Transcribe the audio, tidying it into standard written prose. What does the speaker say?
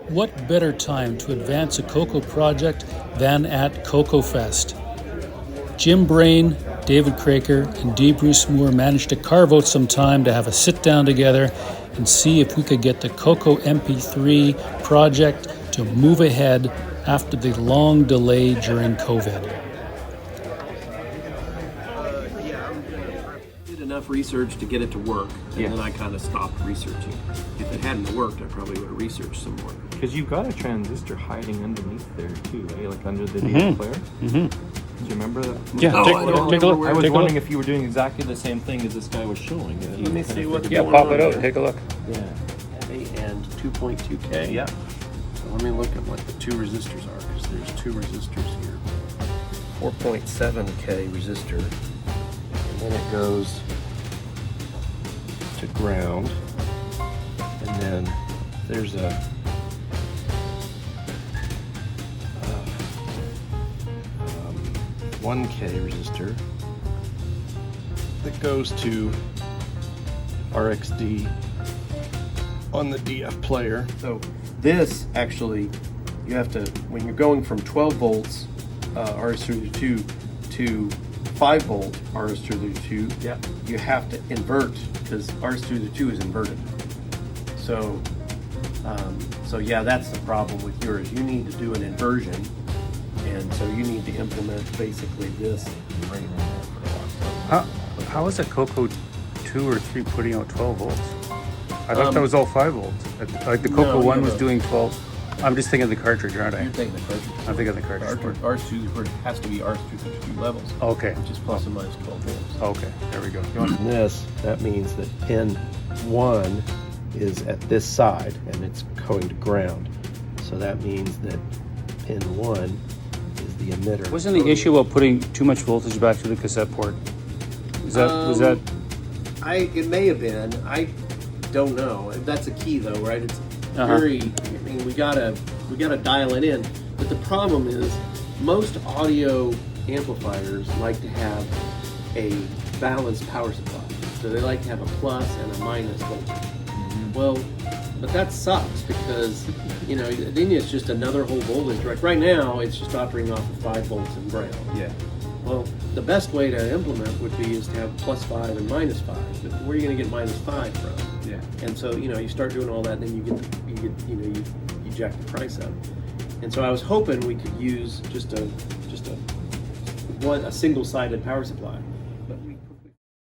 What better time to advance a CoCo project than at CoCo Fest? Jim Brain, David Craker, and D. Bruce Moore managed to carve out some time to have a sit down together and see if we could get the CoCoMp3 project to move ahead after the long delay during COVID. I did enough research to get it to work, and then I kind of stopped researching. If it hadn't worked, I probably would have researched some more. Because you've got a transistor hiding underneath there too, right? Like under the DF player. Mm-hmm. Do you remember that? Yeah, take a look. I was wondering if you were doing exactly the same thing as this guy was showing. Let me see what's Yeah, going pop on it out. here. Take a look. Yeah, heavy and 2.2K. Yeah. So let me look at what the two resistors are, because there's two resistors here. 4.7K resistor, and then it goes to ground, and then there's a 1K resistor that goes to RxD on the DF player. So this actually, you have to, when you're going from 12 volts RS-232 to 5 volt RS-232, you have to invert, because RS-232 is inverted. So, so yeah, that's the problem with yours. You need to do an inversion, and so you need to implement basically this. How is a CoCo 2 or 3 putting out 12 volts? I thought that was all 5 volts. Like the CoCo 1 was doing 12. I'm just thinking of the cartridge, aren't I? You're thinking the cartridge. I'm thinking of the cartridge. RS-2 has to be RS-232 levels. Okay. Which is plus and minus 12 volts. Okay, there we go. And this, that means that pin 1 is at this side, and it's going to ground. So that means that pin 1 is the emitter. Wasn't the issue about putting too much voltage back to the cassette port? Was that? It may have been. I don't know. That's a key though, right? It's very. I mean, we gotta dial it in. But the problem is, most audio amplifiers like to have a balanced power supply. So they like to have a plus and a minus voltage. Well, but that sucks, because then it's just another whole voltage. Right now, it's just operating off of 5 volts and ground. Yeah. Well, the best way to implement would be is to have +5 and -5. But where are you going to get -5 from? Yeah. And so you start doing all that, and then you jack the price up. And so I was hoping we could use just a single-sided power supply.